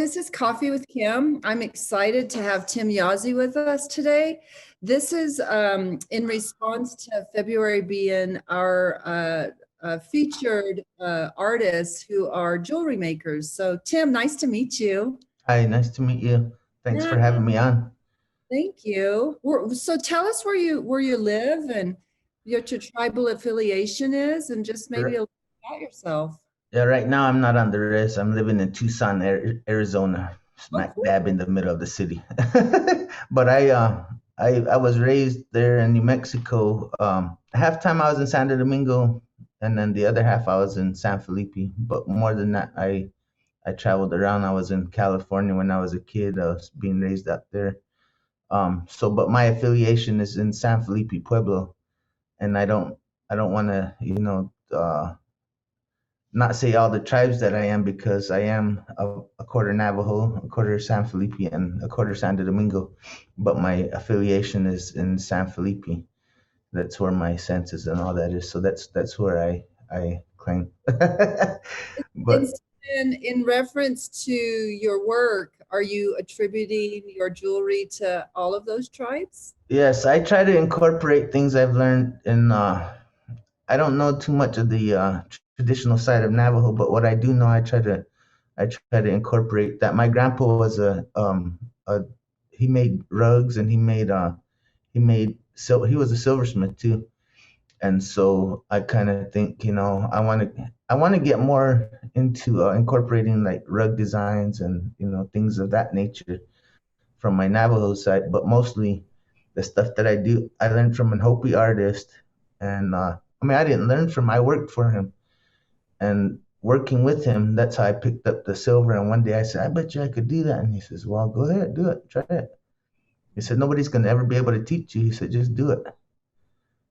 this is Coffee with Kim. I'm excited to have Tim Yazzie with us today. This is in response to February being our featured artists who are jewelry makers. So, Tim, nice to meet you. Hi, nice to meet you. Thanks Yeah, for having me on. thank you. So, tell us where you live and what your tribal affiliation is, and just maybe a R- little about yourself. Yeah, right now I'm not on the res. I'm living in Tucson, Arizona, Oh, smack cool. dab in the middle of the city. But I was raised there in New Mexico. Half time I was in Santo Domingo, and then the other half I was in San Felipe. But more than that, I traveled around. I was in California when I was a kid. I was being raised out there. But my affiliation is in San Felipe, Pueblo, and I don't want to, not say all the tribes that I am because I am a quarter Navajo, a quarter San Felipe, and a quarter Santo Domingo, but my affiliation is in San Felipe. That's where my census and all that is. So that's where I claim. And But so then in reference to your work, are you attributing your jewelry to all of those tribes? yes, I try to incorporate things I've learned in. I don't know too much of the traditional side of Navajo, but what I do know, I try to incorporate that. My grandpa was a he made rugs and he was a silversmith too, and so I kind of think I want to get more into incorporating like rug designs and things of that nature from my Navajo side, but mostly the stuff that I do I learned from an Hopi artist, and I mean I didn't learn from I worked for him, and working with him, that's how I picked up the silver. And one day I said, I bet you I could do that. And he says, well, go ahead, do it, try it. He said, nobody's going to ever be able to teach you. He said, just do it.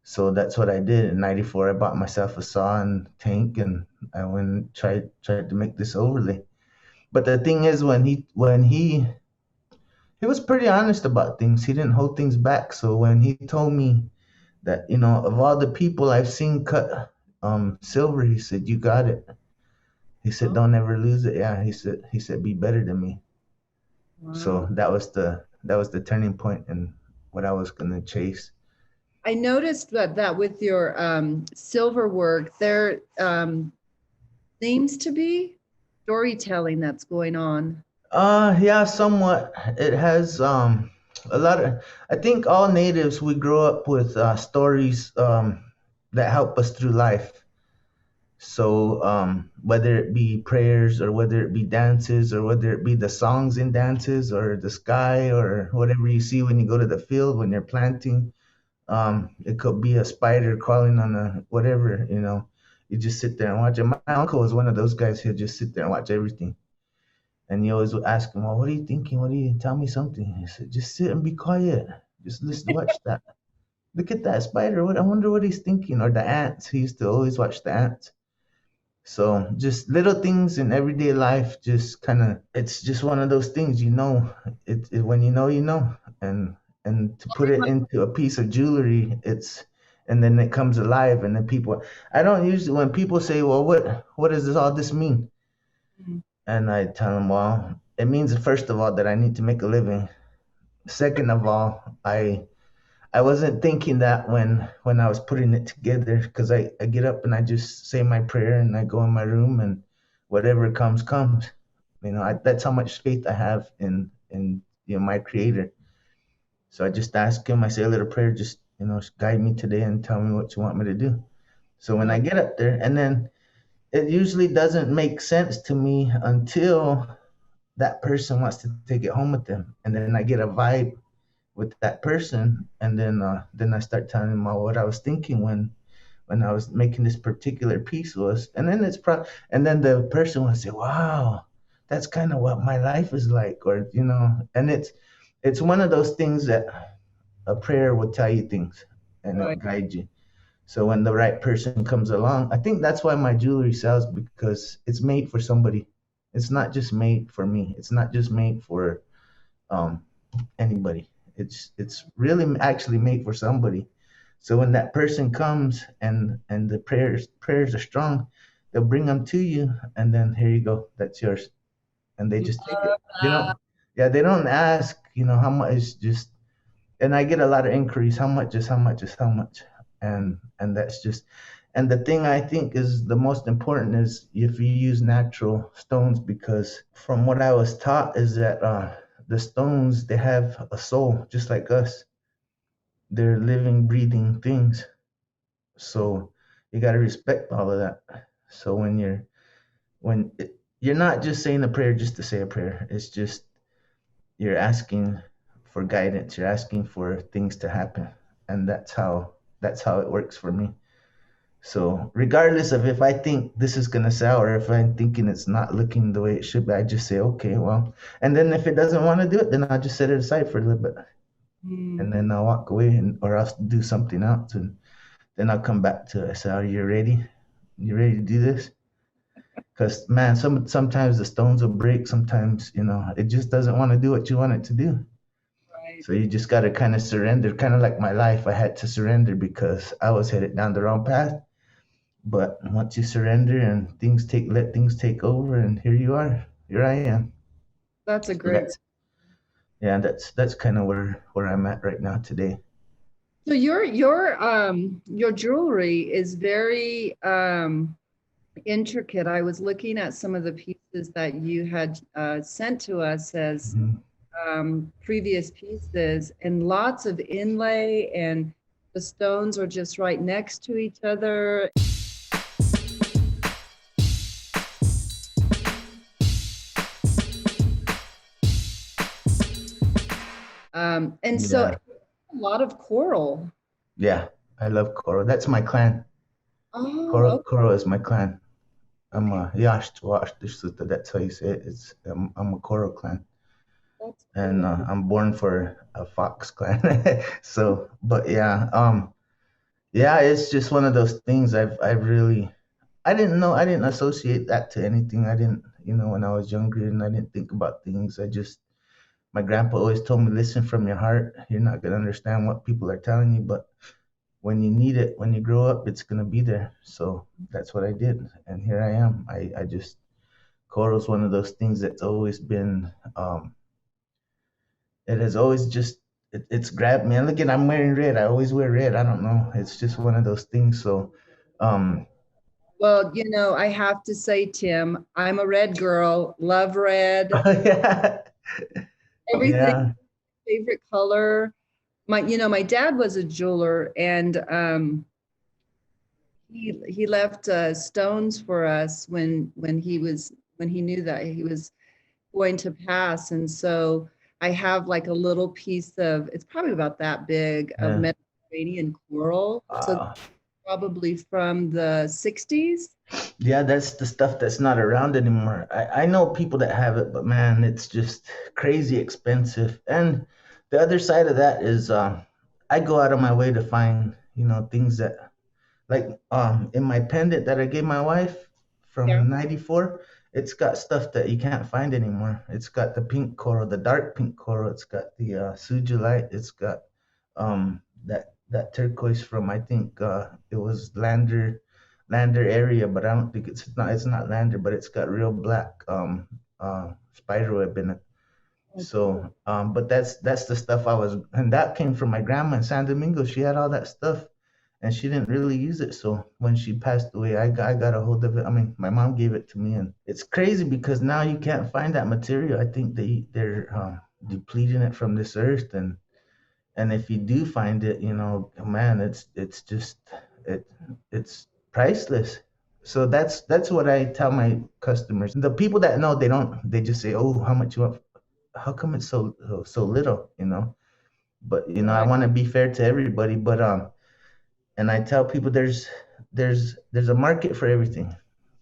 So that's what I did. In '94, I bought myself a saw and tank, and I went and tried to make this overlay. But the thing is, when he was pretty honest about things. He didn't hold things back. So when he told me that, of all the people I've seen cut silver, he said, you got it. He said, Oh, "Don't ever lose it." Yeah, he said, "Be better than me." wow. So that was the turning point in what I was gonna chase. I noticed that with your silver work, there seems to be storytelling that's going on. Yeah, somewhat. It has a lot of. I think all natives we grow up with stories that help us through life. So whether it be prayers or whether it be dances or whether it be the songs in dances or the sky or whatever you see when you go to the field when you're planting. It could be a spider crawling on a whatever, You just sit there and watch it. My uncle was one of those guys who'd just sit there and watch everything. And you always would ask him, well, what are you thinking? What are you tell me something? He said, just sit and be quiet. Just listen, watch that. Look at that spider. What I wonder what he's thinking. Or the ants. He used to always watch the ants. So just little things in everyday life, just kind of, it's just one of those things, when you know, and to put it into a piece of jewelry, and then it comes alive, and then I don't usually, when people say, well, what does all this mean? Mhm. And I tell them, well, it means first of all that I need to make a living. Second of all, I wasn't thinking that when I was putting it together because I get up and I just say my prayer and I go in my room and whatever comes comes. That's how much faith I have in my creator. So I just ask him, I say a little prayer, just guide me today and tell me what you want me to do. So when I get up there, and then it usually doesn't make sense to me until that person wants to take it home with them, and then I get a vibe with that person, and then I start telling them what I was thinking when I was making this particular piece was, and then and then the person will say, "Wow, that's kind of what my life is like," or and it's one of those things that a prayer will tell you things and it'll Right. guide you. So when the right person comes along, I think that's why my jewelry sells because it's made for somebody. It's not just made for me. It's not just made for um, anybody. It's really actually made for somebody. So when that person comes and the prayers are strong, they'll bring them to you, and then here you go, that's yours. and they just take it. They Uh, don't, yeah, they don't ask, how much. It's just, and I get a lot of inquiries. How much is how much is how much, and that's just. And the thing I think is the most important is if you use natural stones, because from what I was taught is that the stones, they have a soul just like us. They're living, breathing things. So you got to respect all of that. So you're not just saying a prayer just to say a prayer. It's just you're asking for guidance. You're asking for things to happen, and that's how it works for me. So regardless of if I think this is gonna sell or if I'm thinking it's not looking the way it should be, I just say okay, well, and then if it doesn't want to do it, then I'll just set it aside for a little bit, mm, and then I'll walk away, or I'll do something else, and then I'll come back to it. I say, "Are you ready? You ready to do this?" Because man, sometimes the stones will break. Sometimes it just doesn't want to do what you want it to do. right. So you just got to kind of surrender. Kind of like my life, I had to surrender because I was headed down the wrong path. But once you surrender and let things take over, and here you are. Here I am. That's a So great. yeah, that's kind of where I'm at right now today. So your jewelry is very intricate. I was looking at some of the pieces that you had sent to us as Mhm. previous pieces, and lots of inlay, and the stones are just right next to each other. And so Yeah, a lot of coral. yeah. I love Koro. That's my clan. Koro, Oh, Koro is my clan. I'm okay. a Yash Wash. That's how you say it. I'm a Koro clan, That's and cool. I'm born for a Fox clan. So, but yeah, yeah, it's just one of those things. I've really, I didn't associate that to anything. I didn't, when I was younger, and I didn't think about things. My grandpa always told me, listen from your heart. You're not gonna understand what people are telling you, but when you need it, when you grow up, it's gonna be there. So that's what I did, and here I am. I just Coral's one of those things that's always been. It has always just it's grabbed me. And look at, I'm wearing red. I always wear red. I don't know. It's just one of those things. So, um, Well, I have to say, Tim, I'm a red girl, love red, yeah, everything, yeah, favorite color. My dad was a jeweler, and he left stones for us when he knew that he was going to pass. And so I have like a little piece of, it's probably about that big, of yeah. Mediterranean coral. So Uh, probably from the 60s. yeah, that's the stuff that's not around anymore. I know people that have it, but man, it's just crazy expensive. And the other side of that is, I go out of my way to find, things that, like, in my pendant that I gave my wife Yeah. from '94, it's got stuff that you can't find anymore. It's got the pink coral, the dark pink coral. It's got the sujolite. It's got that turquoise from, I think it was Lander area, but I don't think it's not Lander, but it's got real black spider web in it. Oh, cool. So, but that's the stuff and that came from my grandma in San Domingo. She had all that stuff, and she didn't really use it. So when she passed away, I got a hold of it. I mean, my mom gave it to me, and it's crazy because now you can't find that material. I think they're depleting it from this earth, and if you do find it, man, it's just it it's priceless. So that's what I tell my customers. The people that know, they just say, oh, how much you want? How come it's so little, But I Right. want to be fair to everybody, but and I tell people there's a market for everything.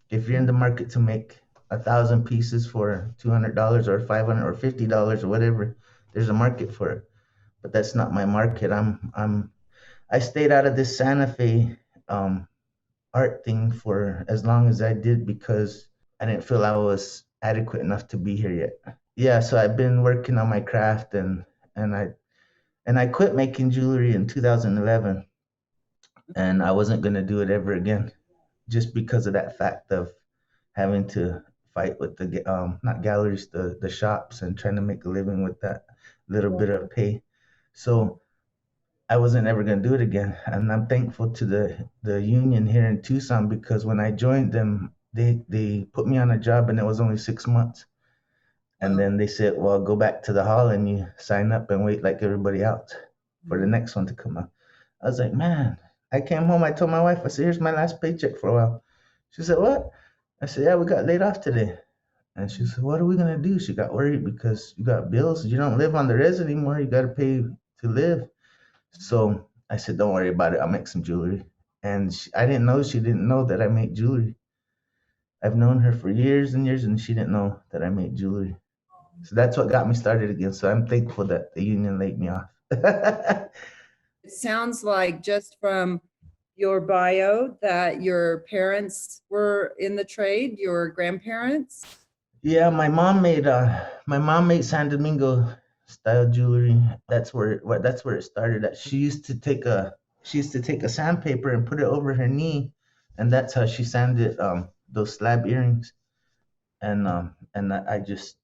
If you're in the market to make 1,000 pieces for $200 or 500 or $50 or whatever, there's a market for it. But that's not my market. I stayed out of this Santa Fe um, art thing for as long as I did because I didn't feel I was adequate enough to be here yet. Yeah, so I've been working on my craft, and I quit making jewelry in 2011, and I wasn't gonna do it ever again, just because of that fact of having to fight with the not galleries, the shops, and trying to make a living with that little bit of pay. So I wasn't ever going to do it again. And I'm thankful to the union here in Tucson, because when I joined them, they put me on a job and it was only 6 months. And then they said, well, go back to the hall and you sign up and wait like everybody else for the next one to come up. I was like, man, I came home. I told my wife, I said, here's my last paycheck for a while. She said, what? I said, yeah, we got laid off today. And she said, what are we going to do? She got worried because you got bills. You don't live on the res anymore. You got to pay to live. So I said, don't worry about it. I'll make some jewelry. And I didn't know she didn't know that I make jewelry. I've known her for years and years, and she didn't know that I made jewelry. So that's what got me started again. So I'm thankful that the union laid me off. It sounds like just from your bio that your parents were in the trade, your grandparents. Yeah, my mom made San Domingo style jewelry. That's where it started. That she used to take a sandpaper and put it over her knee, and that's how she sanded those slab earrings. And I just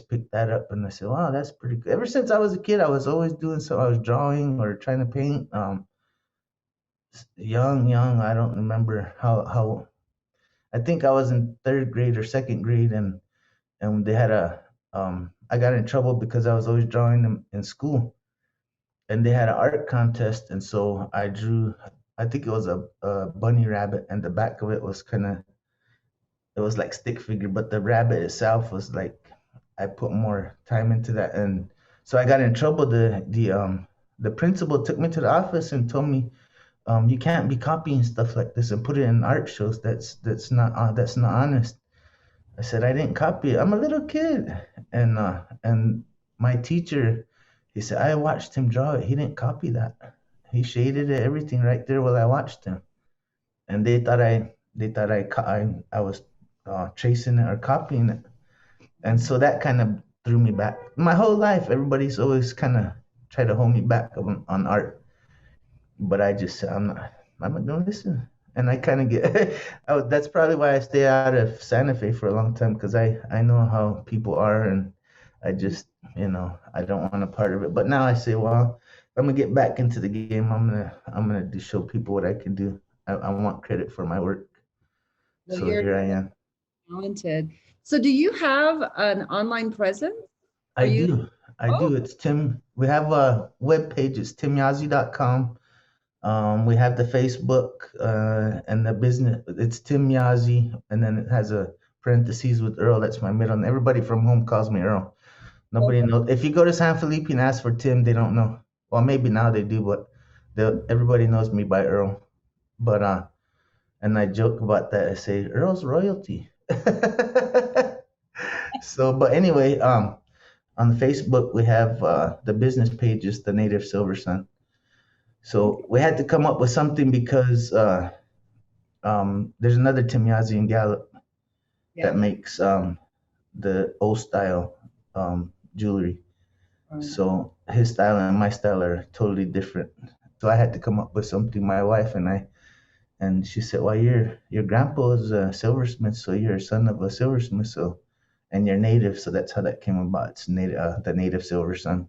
picked that up and I said, wow, that's pretty good. Ever since I was a kid, I was always doing so. I was drawing or trying to paint. Young, I don't remember how. I think I was in third grade or second grade, and they had I got in trouble because I was always drawing them in school, and they had an art contest, and so I drew. I think it was a bunny rabbit, and the back of it was it was like stick figure, but the rabbit itself was like I put more time into that, and so I got in trouble. The principal took me to the office and told me, you can't be copying stuff like this and put it in art shows. That's not honest. I said I didn't copy it. I'm a little kid, and my teacher, he said I watched him draw it. He didn't copy that. He shaded it, everything right there while I watched him, and I was tracing it or copying it, and so that kind of threw me back. My whole life, everybody's always kind of tried to hold me back on art, but I just said I'm not gonna listen. And I kind of get that's probably why I stay out of Santa Fe for a long time, because I know how people are, and I just I don't want a part of it. But now I say, well, if I'm gonna get back into the game, I'm gonna show people what I can do. I want credit for my work. Well, So you're here I am. talented. So do you have an online presence? Are I you? do. I Oh, do. It's Tim. We have a web page. It's timyazzie.com. We have the Facebook and the business. It's Tim Yazzie, and then it has a parentheses with Earl. That's my middle name. Everybody from home calls me Earl. Nobody okay. knows. If you go to San Felipe and ask for Tim, they don't know. Well, maybe now they do, but everybody knows me by Earl. But and I joke about that. I say Earl's royalty. So, but anyway, on Facebook we have the business page is the Native Silver Sun. So we had to come up with something because there's another Tim Yazzie in Gallup Yeah. that makes the old style jewelry. So his style and my style are totally different. So I had to come up with something. My wife and she said, "Well, your grandpa is a silversmith, so you're a son of a silversmith, so and you're native." So that's how that came about. It's native, the Native Silver Sun.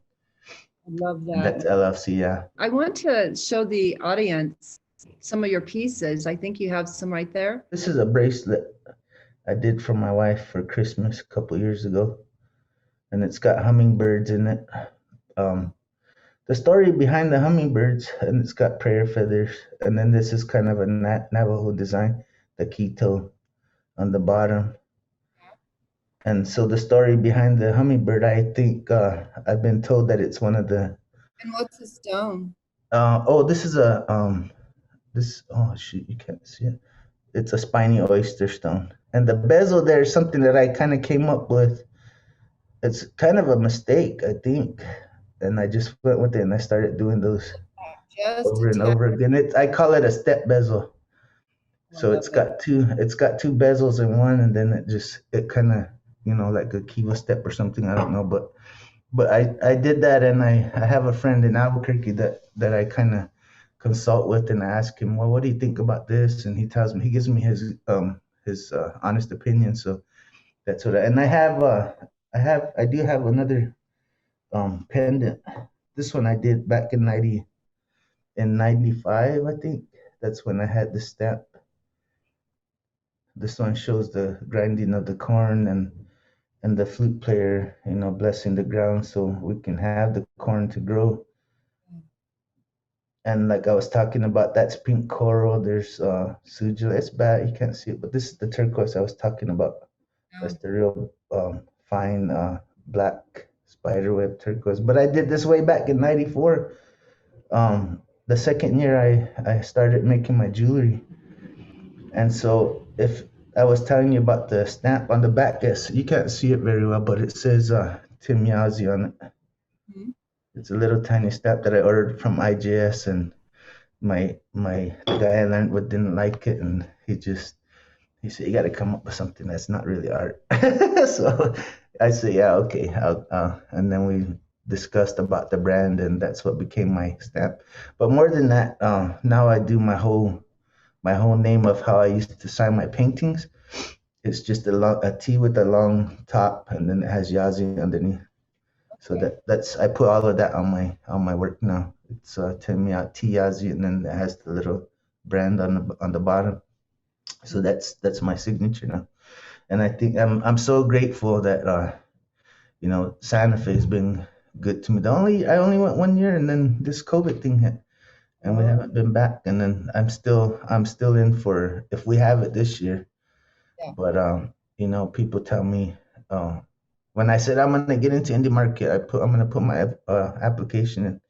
I love And that. that's LLC, yeah. I want to show the audience some of your pieces. I think you have some right there. This is a bracelet I did for my wife for Christmas a couple years ago, and it's got hummingbirds in it. Um, the story behind the hummingbirds, and it's got prayer feathers, and then this is kind of a Navajo design, the Quito on the bottom. And so the story behind the hummingbird, I think I've been told that it's one of the. And what's the stone? This is this. Oh shoot, you can't see it. It's a spiny oyster stone, and the bezel there is something that I kind of came up with. It's kind of a mistake, I think, and I just went with it and I started doing those Just a over and tad. over again. I call it a step bezel. I So love it. it's got two bezels in one, and then it kind of like a kiva step or something. I don't know, but I did that, and I have a friend in Albuquerque that I kind of consult with, and I ask him, well, what do you think about this? And he gives me his honest opinion. So That's what and I do have another pendant. This one I did back in 95, I think. That's when I had the stamp. This one shows the grinding of the corn and the flute player, blessing the ground so we can have the corn to grow. And like I was talking about, that's pink coral. There's sujil. It's bad, you can't see it, but this is the turquoise I was talking about. Yeah. That's the real fine black spiderweb turquoise. But I did this way back in '94. The second year I started making my jewelry. And so if I was telling you about the stamp on the back, yes, you can't see it very well, but it says Tim Yazzie on it. Mhm. It's a little tiny stamp that I ordered from IJS, and my the guy I learned with didn't like it, and he said you got to come up with something that's not really art. So I said, yeah, okay, and then we discussed about the brand, and that's what became my stamp. But more than that, now I do my whole name of how I used to sign my paintings. It's just a T with a long top, and then it has Yazzie underneath. So Okay. that's I put all of that on my work now. It's T Yazzie, and then it has the little brand on the bottom. So that's my signature now. And I think I'm so grateful that Santa Fe's been good to me. I only went 1 year, and then this COVID thing hit, and we Oh, haven't been back. And then I'm still in for if we have it this year. yeah. But people tell me when I said I'm gonna get into indie market, I'm gonna put my application in.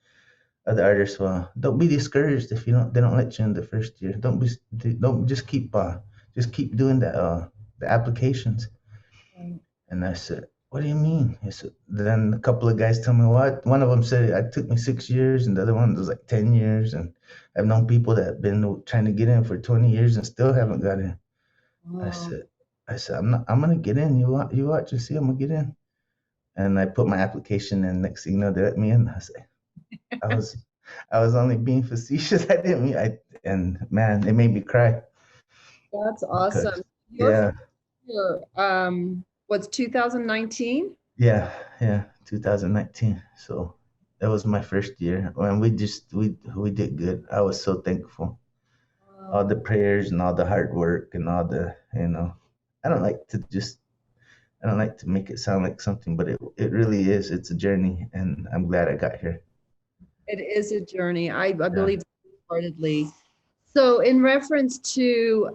Other artists, well, don't be discouraged if they don't let you in the first year. Don't just keep doing the applications. Right. And I said, what do you mean? He said, then a couple of guys tell me what. One of them said it took me 6 years, and the other one was like 10 years. And I've known people that have been trying to get in for 20 years and still haven't got in. I Oh, said, I said, I'm gonna get in. You watch and see. I'm gonna get in. And I put my application in. Next thing you know, they let me in. I was, I was only being facetious. I didn't mean. And man, it made me cry that's because, awesome. Your yeah, first year, was 2019? yeah, yeah, 2019. So that was my first year, and we did good. I was so thankful. All Wow. the prayers and all the hard work and all the. I don't like to just I don't like to make it sound like something, but it really is. It's a journey, and I'm glad I got here. It is a journey. I Yeah. believe wholeheartedly. So in reference to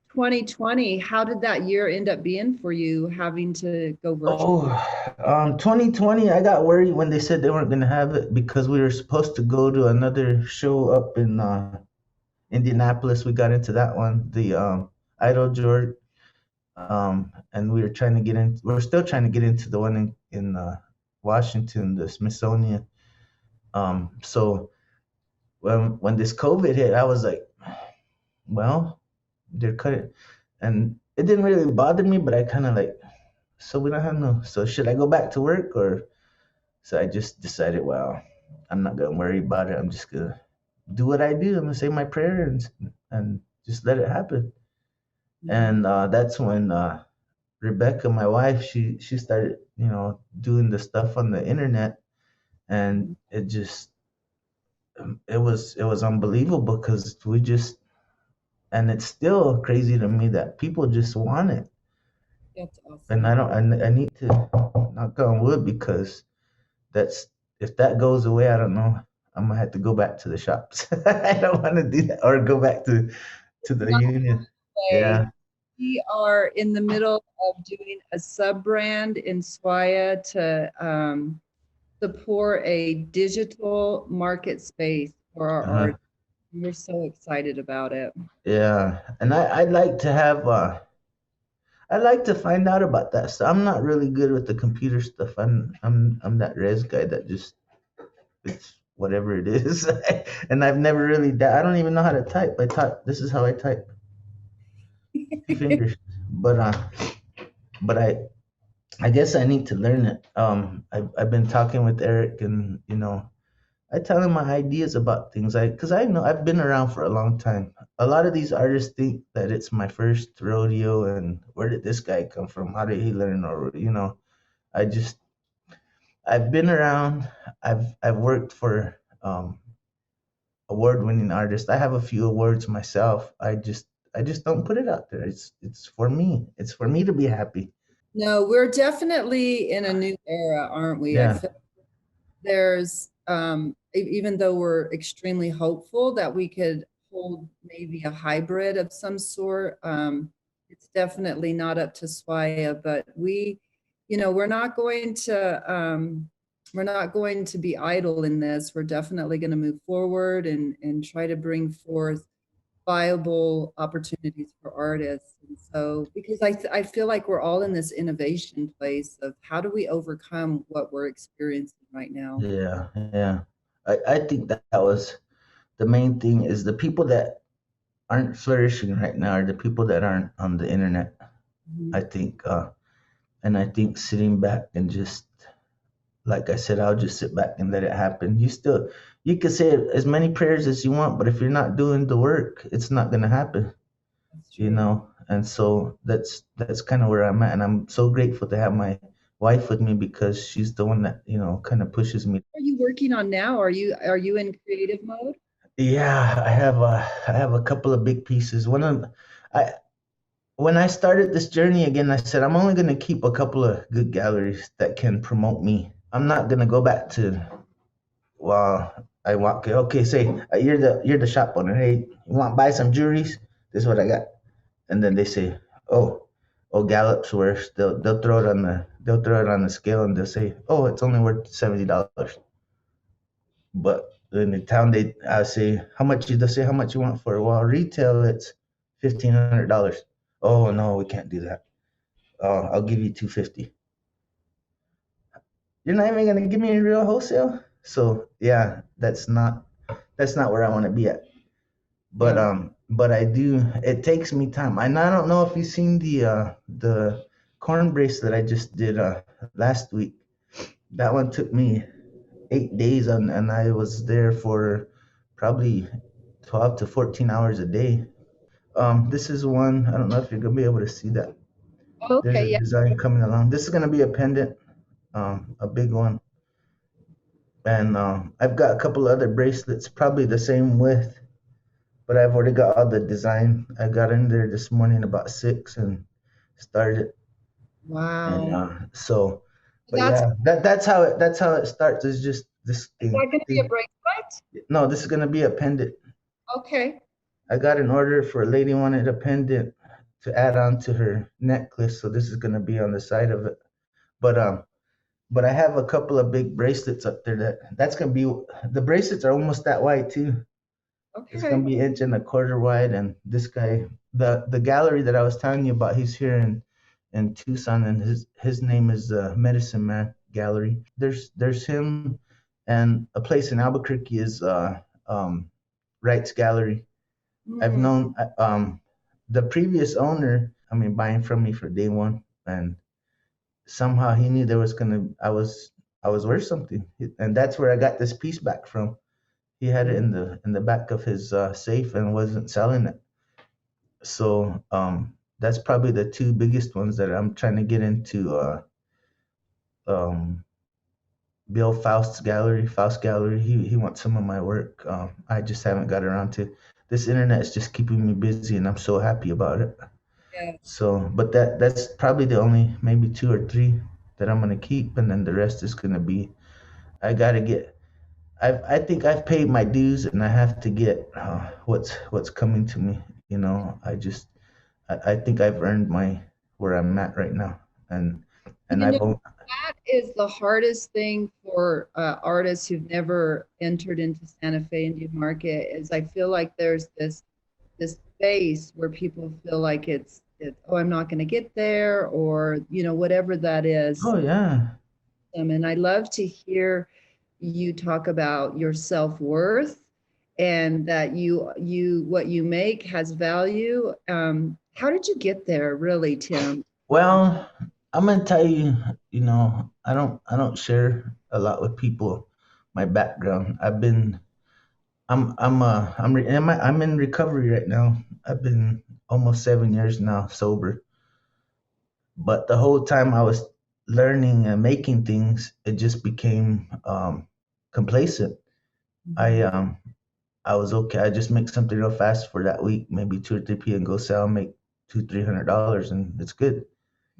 2020, how did that year end up being for you having to go virtual? Oh, 2020, I got worried when they said they weren't going to have it because we were supposed to go to another show up in Indianapolis. We got into that one, the Idol George, and we were trying to get in. We're still trying to get into the one in Washington, the Smithsonian. So when this COVID hit, I was like, well, they're cutting, and it didn't really bother me, but I kind of like, so we don't have no. So should I go back to work or? So I just decided, well, I'm not gonna worry about it. I'm just gonna do what I do. I'm gonna say my prayer and just let it happen. Mhm. And that's when Rebecca, my wife, she started, doing the stuff on the internet, and it was unbelievable because we just and it's still crazy to me that people just want it, That's and awesome. I need to knock on wood because that's if that goes away, I don't know. I'm gonna have to go back to the shops. I don't want to do that or go back to the By union. the Yeah. way, we are in the middle of doing a sub brand in SWAIA to support a digital market space for our Uh-huh. art. We're so excited about it. Yeah. And I'd like to find out about that. So I'm not really good with the computer stuff. I'm that res guy that just it's whatever it is. And I've never really I don't even know how to type. This is how I type. Two fingers. But I guess I need to learn it. I've been talking with Eric, and I tell them my ideas about things. Because I know I've been around for a long time. A lot of these artists think that it's my first rodeo, and where did this guy come from? How did he learn? Or I just I've been around. I've worked for award-winning artists. I have a few awards myself. I just don't put it out there. It's for me. It's for me to be happy. No, we're definitely in a new era, aren't we? I Yeah, feel there's even though we're extremely hopeful that we could hold maybe a hybrid of some sort, it's definitely not up to SWAIA, but we're not going to be idle in this. We're definitely going to move forward and try to bring forth viable opportunities for artists. And so, because I feel like we're all in this innovation place of how do we overcome what we're experiencing right now? yeah, yeah. I think that was the main thing is the people that aren't flourishing right now are the people that aren't on the internet. Mhm. I think, and I think sitting back and just like I said, I'll just sit back and let it happen. You can say as many prayers as you want, but if you're not doing the work, it's not gonna happen. That's true. And so that's kind of where I'm at, and I'm so grateful to have my wife with me because she's the one that kind of pushes me. What are you working on now? Are you in creative mode? Yeah, I have a couple of big pieces. I when I started this journey again, I said I'm only gonna keep a couple of good galleries that can promote me. I'm not gonna go back to, well, I want, okay, say you're the shop owner. Hey, you want to buy some jewelries? This is what I got. And then they say, oh, Gallup's worth. They'll throw it on the scale and they'll say, oh, it's only worth $70. But in the town, I say, how much? They'll say, how much you want for it? Well, retail it's $1,500. Oh no, we can't do that. I'll give you 250. You're not even gonna give me a real wholesale. So yeah, that's not where I want to be at. But Yeah. I do. It takes me time. And I don't know if you've seen the corn bracelet I just did last week. That one took me 8 days, and I was there for probably 12 to 14 hours a day. This is one. I don't know if you're gonna be able to see that. There's a Okay, yeah. design coming along. This is gonna be a pendant, a big one, and I've got a couple other bracelets, probably the same width, but I've already got all the design. I got in there this morning about 6 and started, and Wow. but That's yeah, that's how it starts. Is just this Is thing. that going to be a bracelet? No, this is gonna be a pendant. Okay. I got an order for a lady wanted a pendant to add on to her necklace, so this is gonna be on the side of it. But I have a couple of big bracelets up there that's gonna be, the bracelets are almost that wide too. It's gonna Okay. be inch and a quarter wide, and this guy, the gallery that I was telling you about, he's here in Tucson, and his name is Medicine Man Gallery. There's him, and a place in Albuquerque is Wright's Gallery. I've Mm, known the previous owner. I mean, buying from me for day one, and somehow he knew there was gonna I was worth something, and that's where I got this piece back from. He had it mm. in the back of his safe and wasn't selling it. So that's probably the two biggest ones that I'm trying to get into. Um, Bill Faust Gallery. He wants some of my work. I just haven't got around to. This internet is just keeping me busy, and I'm so happy about it. Yes. So, but that's probably the only maybe two or three that I'm gonna keep, and then the rest is gonna be. I gotta get. I think I've paid my dues, and I have to get what's coming to me. I think I've earned my where I'm at right now, and and You know, I've owned, that is the hardest thing for artists who've never entered into Santa Fe Indian Market is I feel like there's this space where people feel like it's oh, I'm not going to get there, or whatever that is. oh yeah. And I love to hear you talk about your self-worth and that you what you make has value. How did you get there, really, Tim? Well, I'm gonna tell you, I don't share a lot with people my background. I'm in recovery right now. I've been almost 7 years now sober. But the whole time I was learning and making things, it just became complacent. I Mhm. um I was okay. I just make something real fast for that week, maybe 2 or 3 p.m. Go sell, make $200-300, and it's good.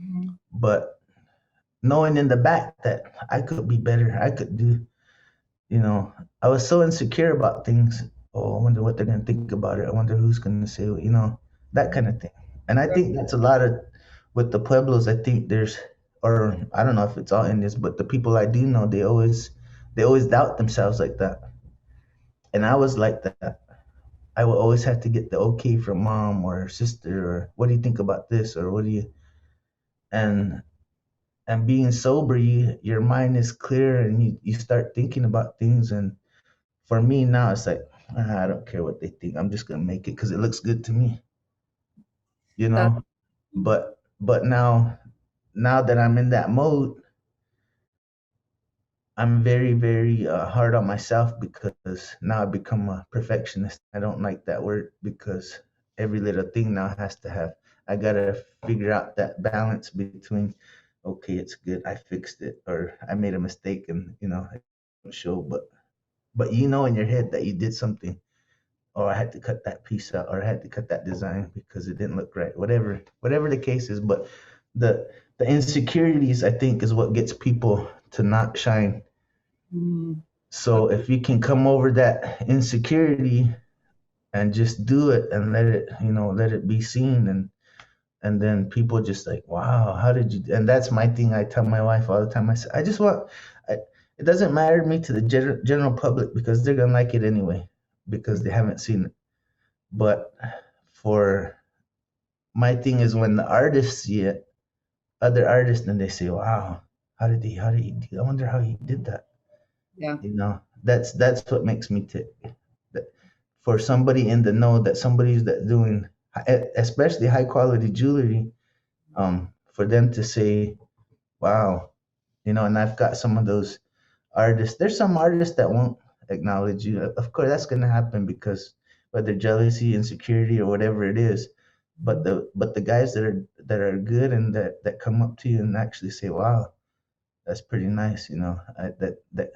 Mhm. But knowing in the back that I could be better, I could do, you know, I was so insecure about things. Oh, I wonder what they're gonna think about it. I wonder who's gonna say, that kind of thing. And I think that's a lot of with the pueblos. I think there's, or I don't know if it's all Indians, but the people I do know, they always doubt themselves like that. And I was like that. I would always have to get the okay from mom or sister, or what do you think about this, or what do you, and and being sober, your mind is clear, and you start thinking about things. And for me now, it's like, I don't care what they think. I'm just gonna make it because it looks good to me, you That, know. But now that I'm in that mode, I'm very, very hard on myself because now I become a perfectionist. I don't like that word because every little thing now has to have. I gotta figure out that balance between, okay, it's good, I fixed it, or I made a mistake, and it don't show, but in your head that you did something, or I had to cut that piece out, or I had to cut that design because it didn't look right. Whatever the case is, but the the insecurities, I think, is what gets people to not shine. mhm. So if you can come over that insecurity and just do it and let it be seen, and then people just like, wow, how did you? And that's my thing. I tell my wife all the time. I say, I just want. It doesn't matter to me to the general public because they're gonna like it anyway because they haven't seen it. But for my thing is when the artists see it, other artists, then they say, wow, how did he do? I wonder how he did that. Yeah. That's what makes me tick. That for somebody in the know, that somebody's that doing especially high quality jewelry, for them to say, wow, and I've got some of those artists. There's some artists that won't acknowledge you. Of course, that's gonna happen because whether jealousy, insecurity, or whatever it is. But the guys that are good and that come up to you and actually say, wow, that's pretty nice. That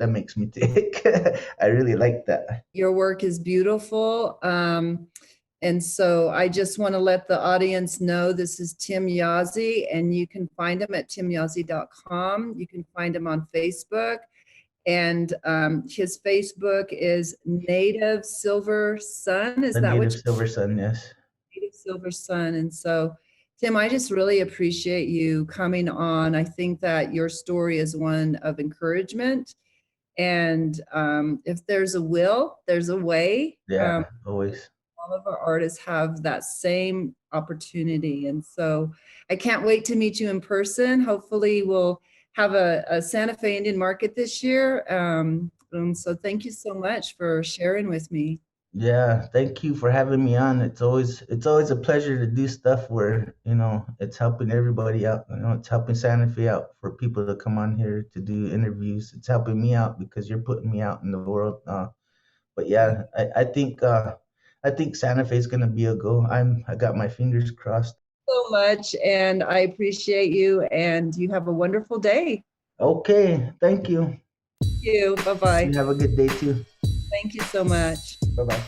makes me tick. I really like that. Your work is beautiful. And so I just want to let the audience know this is Tim Yazzie, and you can find him at timyazzie.com. You can find him on Facebook. And his Facebook is Native Silver Sun. Is The that what native silver sun, yes. Native Silver Sun? And so, Tim, I just really appreciate you coming on. I think that your story is one of encouragement. And if there's a will, there's a way. Yeah, always. All of our artists have that same opportunity. And so I can't wait to meet you in person. Hopefully we'll have a Santa Fe Indian Market this year. And so thank you so much for sharing with me. Yeah, thank you for having me on. It's always a pleasure to do stuff where, it's helping everybody out. It's helping Santa Fe out for people to come on here to do interviews. It's helping me out because you're putting me out in the world. But yeah, I think Santa Fe is gonna be a go. I got my fingers crossed. So much, and I appreciate you, and you have a wonderful day. Okay, thank you. Thank you. Bye-bye. You have a good day too. Thank you so much. Bye bye.